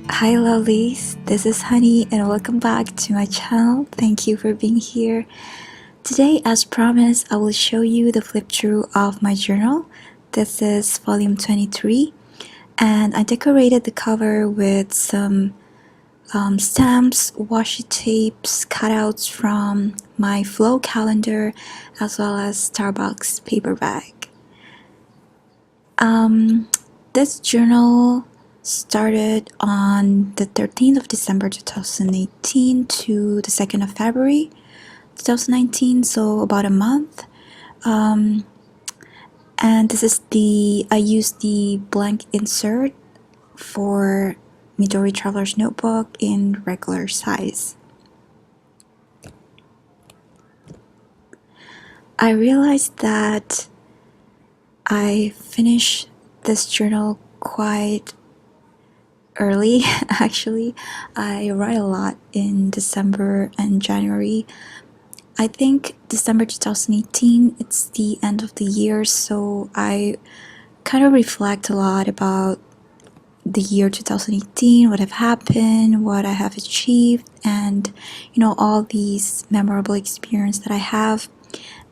Hi lovelies, this is Hanny and welcome back to my channel. Thank you for being here. Today, as promised, I will show you the flip through of my journal. This is volume 23 and I decorated the cover with some stamps, washi tapes, cutouts from my flow calendar as well as Starbucks paper bag. This journal started on the 13th of December 2018 to the 2nd of February 2019, so about a month. And this is I used the blank insert for Midori Traveler's Notebook in regular size. I realized that I finished this journal quite early. Actually, I write a lot in December and January. I think December 2018, it's the end of the year, so I kind of reflect a lot about the year 2018, what have happened, what I have achieved, and all these memorable experiences that I have.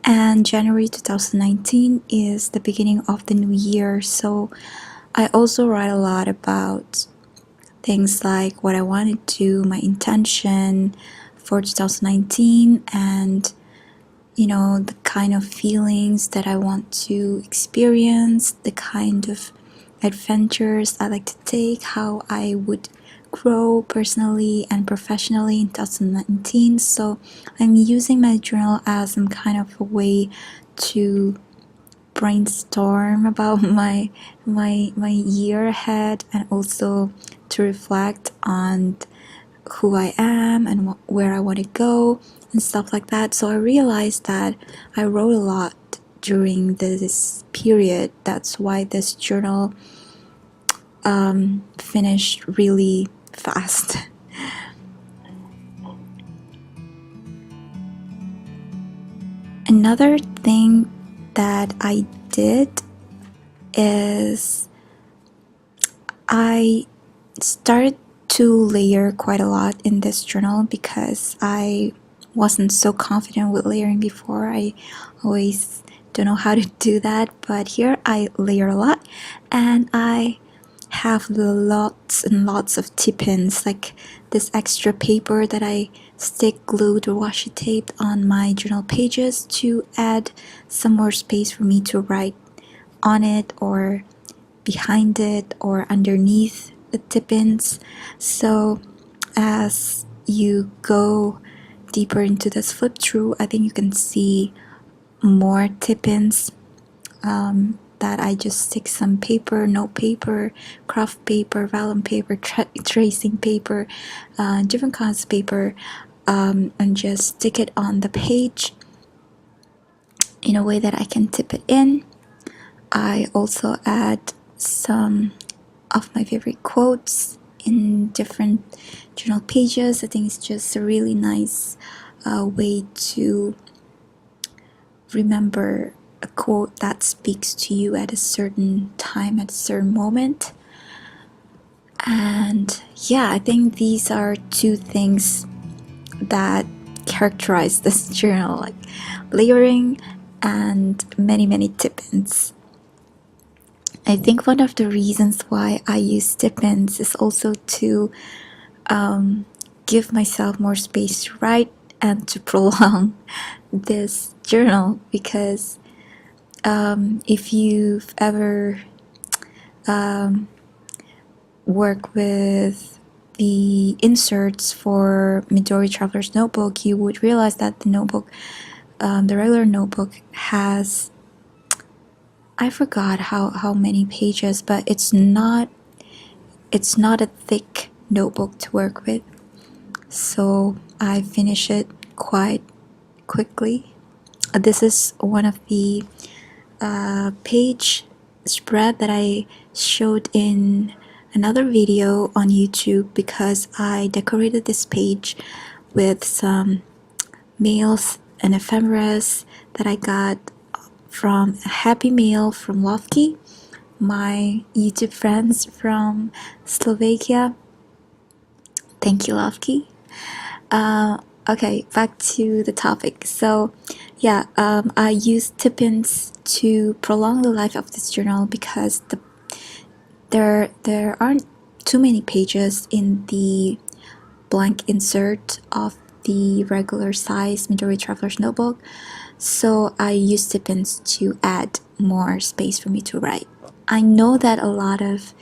And January 2019 is the beginning of the new year, so I also write a lot about things like what I wanted to do, my intention for 2019, and the kind of feelings that I want to experience, the kind of adventures I like to take, how I would grow personally and professionally in 2019. So I'm using my journal as some kind of a way to brainstorm about my year ahead, and also to reflect on who I am and where I want to go and stuff like that. So I realized that I wrote a lot during this period. That's why this journal finished really fast. Another thing that I did is I started to layer quite a lot in this journal because I wasn't so confident with layering before. I always don't know how to do that, but here I layer a lot, and I have lots and lots of tip-ins, like this extra paper that I stick glued or washi taped on my journal pages to add some more space for me to write on it or behind it or underneath the tip-ins. So as you go deeper into this flip through, I think you can see more tip-ins that I just stick some paper, note paper, craft paper, vellum paper, tracing paper, different kinds of paper, and just stick it on the page in a way that I can tip it in. I also add some of my favorite quotes in different journal pages. I think it's just a really nice way to remember a quote that speaks to you at a certain time, at a certain moment. And yeah, I think these are two things that characterize this journal, like layering and many tip-ins. I think one of the reasons why I use tip-ins is also to give myself more space to write and to prolong this journal, because if you've ever worked with the inserts for Midori Traveler's Notebook, you would realize that the notebook, the regular notebook, has, I forgot how many pages, but it's not a thick notebook to work with. So I finish it quite quickly. This is one of the page spread that I showed in another video on YouTube, because I decorated this page with some mails and ephemeras that I got from a happy mail from Lovely, my YouTube friends from Slovakia. Thank you, Lovely. Okay, back to the topic. So, yeah, I use tip-ins to prolong the life of this journal because there aren't too many pages in the blank insert of the regular size Midori Traveler's Notebook. So I use tip-ins to add more space for me to write. I know that a lot of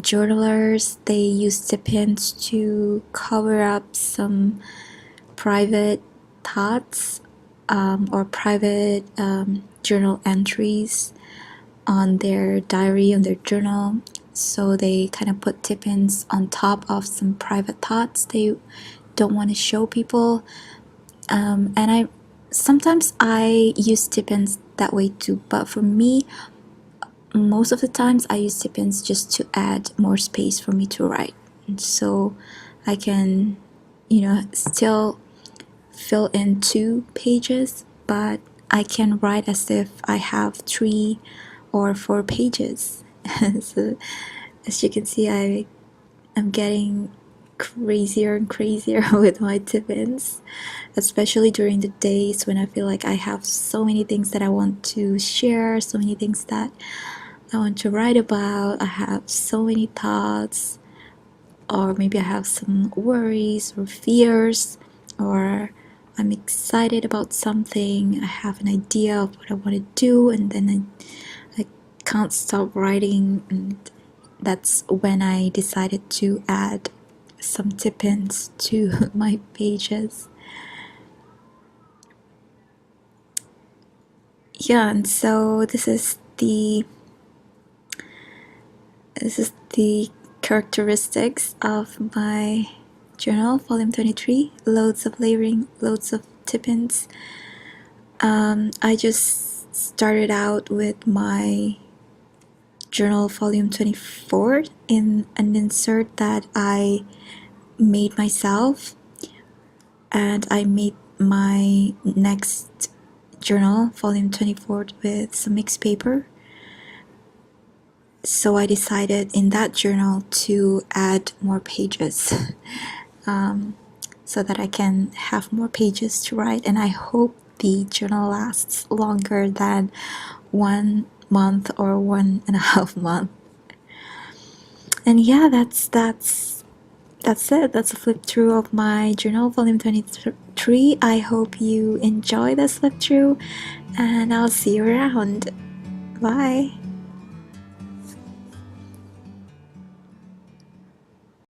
journalers, they use tip-ins to cover up some private thoughts or private journal entries on their diary, on their journal. So they kind of put tip-ins on top of some private thoughts they don't want to show people. And sometimes I use tip-ins that way too, but for me, most of the times I use tip-ins just to add more space for me to write, so I can, still fill in 2 pages, but I can write as if I have 3 or 4 pages. So as you can see, I'm getting crazier and crazier with my tip-ins, especially during the days when I feel like I have so many things that I want to share, so many things that I want to write about. I have so many thoughts, or maybe I have some worries or fears, or I'm excited about something. I have an idea of what I want to do, and then I can't stop writing, and that's when I decided to add some tip-ins to my pages. Yeah, and so this is the characteristics of my journal, volume 23. Loads of layering, loads of tip-ins. I just started out with my journal, volume 24, in an insert that I made myself, and I made my next journal, volume 24, with some mixed paper. So I decided in that journal to add more pages so that I can have more pages to write, and I hope the journal lasts longer than 1 month or 1.5 months. And yeah, that's it. That's a flip through of my journal, volume 23. I hope you enjoy this flip through, and I'll see you around. Bye.